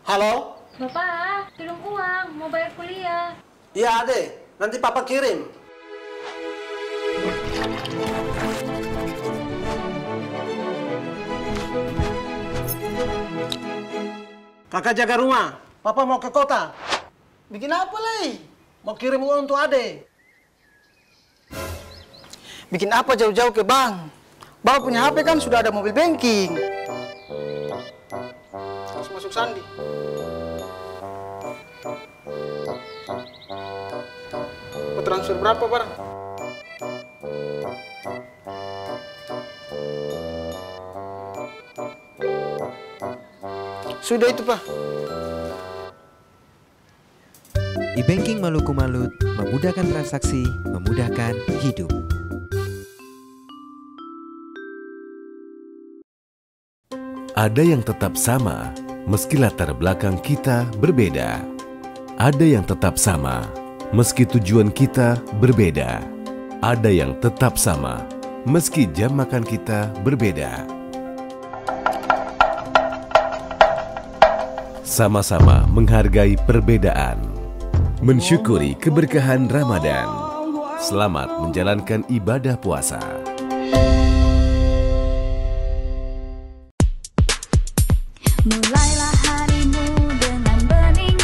Halo? Bapak, kirim uang, mau bayar kuliah. Iya, Ade. Nanti Papa kirim. Kakak jaga rumah. Papa mau ke kota. Bikin apa, Lei? Mau kirim uang untuk Ade. Bikin apa jauh-jauh ke bank? Bapak punya HP kan sudah ada mobil banking. Harus masuk sandi. Mau transfer berapa, Barang? Sudah itu, Pak. E-banking Maluku Malut memudahkan transaksi, memudahkan hidup. Ada yang tetap sama, meski latar belakang kita berbeda. Ada yang tetap sama, meski tujuan kita berbeda. Ada yang tetap sama, meski jam makan kita berbeda. Sama-sama menghargai perbedaan, mensyukuri keberkahan Ramadan. Selamat menjalankan ibadah puasa. Mulailah harimu dengan bening,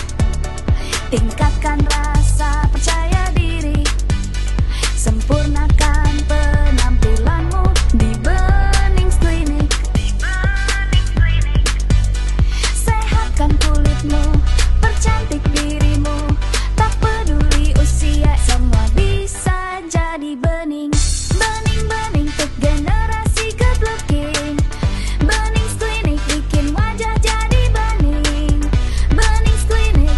tingkatkan rasa percaya diri, sempurnakan penampilanmu di Benings Klinik. Sehatkan kulitmu, percantik dirimu, tak peduli usia, semua bisa jadi bening. Bening-bening untuk generasi good looking. Benings Klinik bikin wajah jadi bening. Benings Klinik.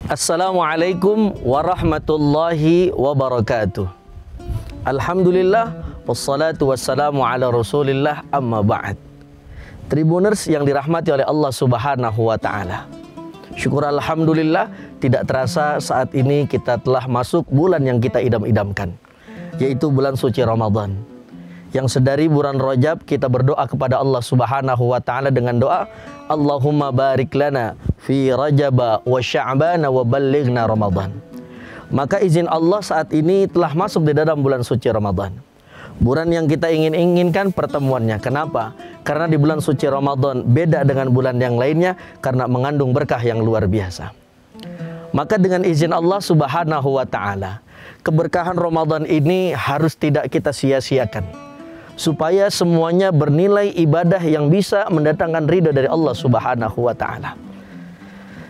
Assalamualaikum warahmatullahi wabarakatuh. Alhamdulillah, wassalatu wassalamu ala rasulillah, amma ba'd. Tribuners yang dirahmati oleh Allah subhanahu wa ta'ala, syukur alhamdulillah, tidak terasa saat ini kita telah masuk bulan yang kita idam-idamkan, yaitu bulan suci Ramadan. Yang sedari bulan Rajab kita berdoa kepada Allah subhanahu wa ta'ala dengan doa, Allahumma barik lana fi Rajaba wa Sya'bana wa ballighna Ramadan. Maka izin Allah saat ini telah masuk di dalam bulan suci Ramadan. Bulan yang kita inginkan pertemuannya. Kenapa? Karena di bulan suci Ramadan beda dengan bulan yang lainnya karena mengandung berkah yang luar biasa. Maka dengan izin Allah subhanahu wa ta'ala, keberkahan Ramadan ini harus tidak kita sia-siakan, supaya semuanya bernilai ibadah yang bisa mendatangkan ridha dari Allah subhanahu wa ta'ala.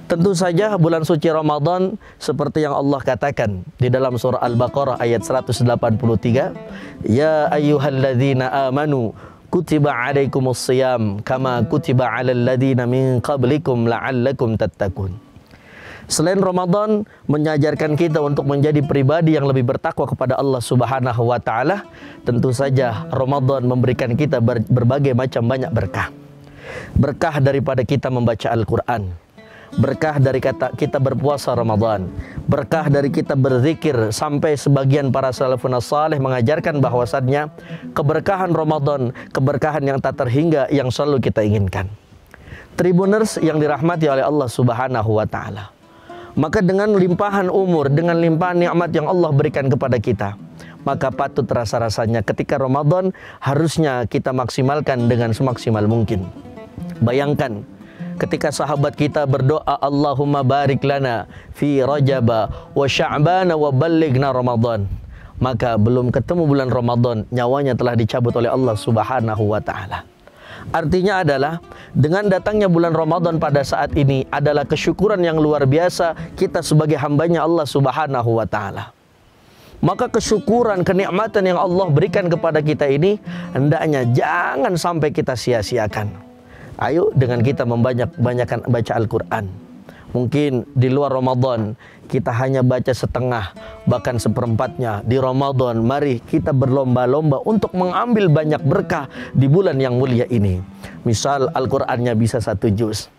Tentu saja bulan suci Ramadan seperti yang Allah katakan di dalam surah Al-Baqarah ayat 183, Ya ayyuhalladzina amanu kutiba alaikumus siyam kama kutiba alal ladzina min qablikum la'allakum tattaqun. Selain Ramadan mengajarkan kita untuk menjadi pribadi yang lebih bertakwa kepada Allah subhanahu wa ta'ala, tentu saja Ramadan memberikan kita berbagai macam banyak berkah. Berkah daripada kita membaca Al-Quran, berkah dari kita berpuasa Ramadan, berkah dari kita berzikir, sampai sebagian para salafun salih mengajarkan bahwasannya keberkahan Ramadan, keberkahan yang tak terhingga yang selalu kita inginkan. Tribuners yang dirahmati oleh Allah subhanahu wa ta'ala, maka dengan limpahan umur, dengan limpahan nikmat yang Allah berikan kepada kita, maka patut rasa-rasanya ketika Ramadan harusnya kita maksimalkan dengan semaksimal mungkin. Bayangkan ketika sahabat kita berdoa, Allahumma barik lana fi Rajaba wa Sya'bana wa ballighna Ramadan, maka belum ketemu bulan Ramadan nyawanya telah dicabut oleh Allah subhanahu wa ta'ala. Artinya adalah dengan datangnya bulan Ramadan pada saat ini adalah kesyukuran yang luar biasa kita sebagai hambanya Allah subhanahu wa ta'ala. Maka kesyukuran, kenikmatan yang Allah berikan kepada kita ini hendaknya jangan sampai kita sia-siakan. Ayo dengan kita membanyak-banyakan baca Al-Quran. Mungkin di luar Ramadan kita hanya baca setengah, bahkan seperempatnya. Di Ramadan mari kita berlomba-lomba untuk mengambil banyak berkah di bulan yang mulia ini. Misal Al-Qurannya bisa 1 juz,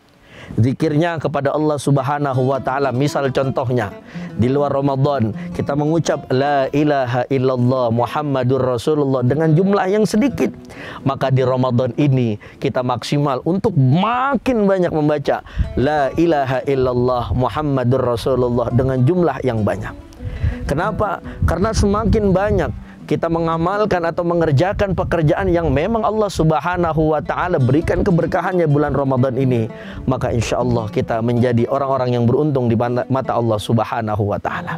Zikirnya kepada Allah Subhanahu wa taala, misal contohnya di luar Ramadan kita mengucap la ilaha illallah Muhammadur Rasulullah dengan jumlah yang sedikit, maka di Ramadan ini kita maksimal untuk makin banyak membaca la ilaha illallah Muhammadur Rasulullah dengan jumlah yang banyak. Kenapa? Karena semakin banyak kita mengamalkan atau mengerjakan pekerjaan yang memang Allah Subhanahu wa taala berikan keberkahannya bulan Ramadan ini, maka insya Allah kita menjadi orang-orang yang beruntung di mata Allah Subhanahu wa taala.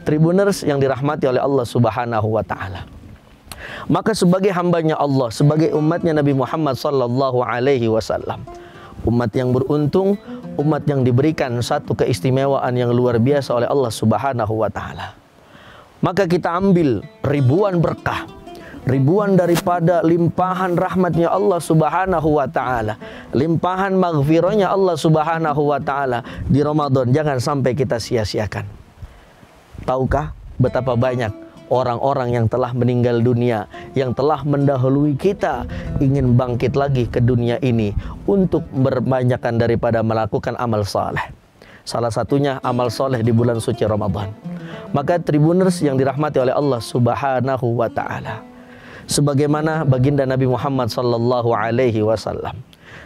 Tribuners yang dirahmati oleh Allah Subhanahu wa taala, maka sebagai hambanya Allah, sebagai umatnya Nabi Muhammad sallallahu alaihi wasallam, umat yang beruntung, umat yang diberikan satu keistimewaan yang luar biasa oleh Allah Subhanahu wa taala. Maka kita ambil ribuan berkah, ribuan daripada limpahan rahmatnya Allah Subhanahu wa taala, limpahan maghfirahnya Allah Subhanahu wa taala di Ramadan, jangan sampai kita sia-siakan. Tahukah betapa banyak orang-orang yang telah meninggal dunia, yang telah mendahului kita, ingin bangkit lagi ke dunia ini untuk berbanyakkan daripada melakukan amal saleh. Salah satunya amal soleh di bulan suci Ramadan. Maka tribuners yang dirahmati oleh Allah Subhanahu wa taala, sebagaimana baginda Nabi Muhammad sallallahu alaihi wasallam,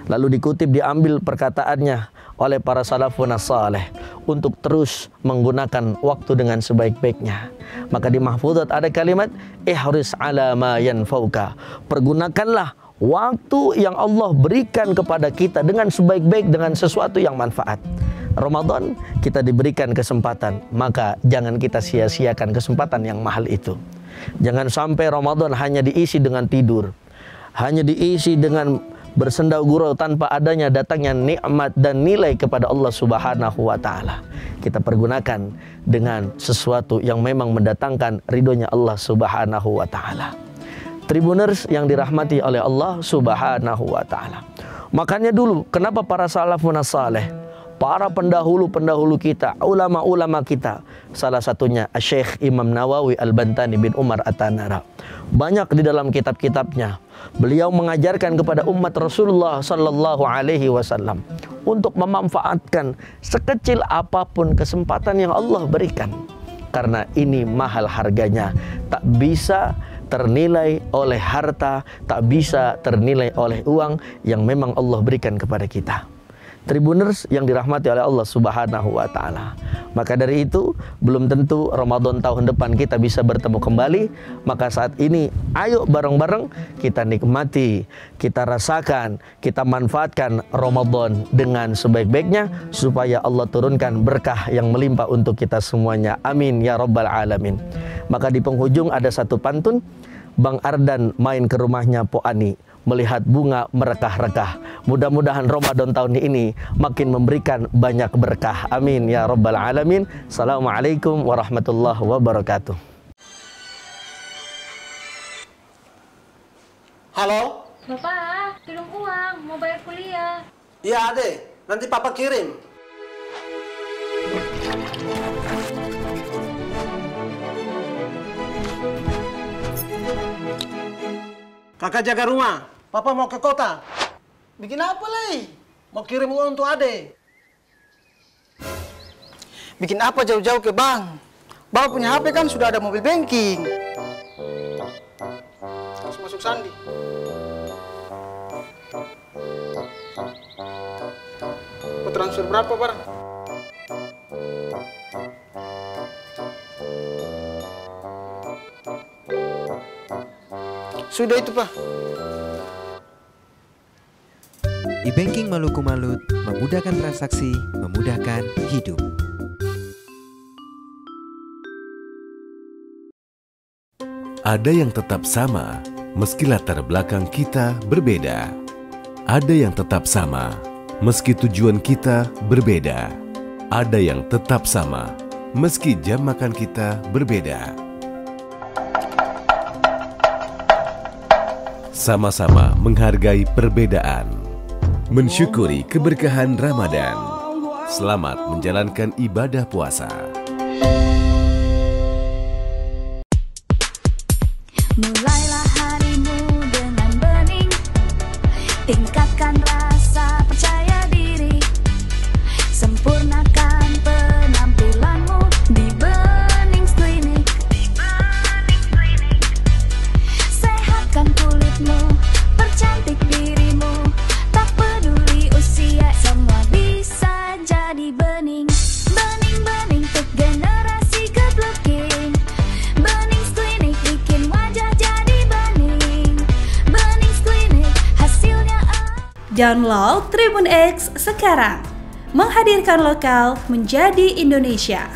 lalu dikutip, diambil perkataannya oleh para salafun saleh untuk terus menggunakan waktu dengan sebaik-baiknya. Maka di mahfuzat ada kalimat ihris ala ma yanfauka, pergunakanlah waktu yang Allah berikan kepada kita dengan sebaik-baik, dengan sesuatu yang manfaat. Ramadan kita diberikan kesempatan, maka jangan kita sia-siakan kesempatan yang mahal itu. Jangan sampai Ramadan hanya diisi dengan tidur, hanya diisi dengan bersendau gurau tanpa adanya datangnya nikmat dan nilai kepada Allah Subhanahu wa taala. Kita pergunakan dengan sesuatu yang memang mendatangkan ridhonya Allah Subhanahu wa taala. Tribuners yang dirahmati oleh Allah Subhanahu wa taala. Makanya dulu kenapa para salafun saleh, para pendahulu-pendahulu kita, ulama-ulama kita, salah satunya Syekh Imam Nawawi Al-Bantani bin Umar At-Tanara, banyak di dalam kitab-kitabnya beliau mengajarkan kepada umat Rasulullah sallallahu alaihi wasallam untuk memanfaatkan sekecil apapun kesempatan yang Allah berikan, karena ini mahal harganya, tak bisa ternilai oleh harta, tak bisa ternilai oleh uang yang memang Allah berikan kepada kita. Tribuners yang dirahmati oleh Allah Subhanahu wa taala. Maka dari itu, belum tentu Ramadan tahun depan kita bisa bertemu kembali. Maka saat ini ayo bareng-bareng kita nikmati, kita rasakan, kita manfaatkan Ramadan dengan sebaik-baiknya, supaya Allah turunkan berkah yang melimpah untuk kita semuanya. Amin ya rabbal alamin. Maka di penghujung ada satu pantun, Bang Ardan main ke rumahnya Po Ani, melihat bunga merekah-rekah. Mudah-mudahan Ramadan tahun ini makin memberikan banyak berkah. Amin ya rabbal alamin. Assalamualaikum warahmatullahi wabarakatuh. Halo? Bapak, tolong uang, mau bayar kuliah. Iya, Ade. Nanti Papa kirim. Kakak jaga rumah. Papa mau ke kota. Bikin apa, Lei? Mau kirim uang untuk Ade. Bikin apa jauh-jauh ke bank? Bapak punya HP kan sudah ada mobil banking. Harus masuk sandi. Mau transfer berapa, Bar? Sudah itu, Pak. E-banking Maluku Malut memudahkan transaksi, memudahkan hidup. Ada yang tetap sama, meski latar belakang kita berbeda. Ada yang tetap sama, meski tujuan kita berbeda. Ada yang tetap sama, meski jam makan kita berbeda. Sama-sama menghargai perbedaan, mensyukuri keberkahan Ramadan. Selamat menjalankan ibadah puasa. Mulailah harimu dengan bening, tingkatkan rasa percaya diri, Download Tribun X sekarang. Menghadirkan lokal menjadi Indonesia.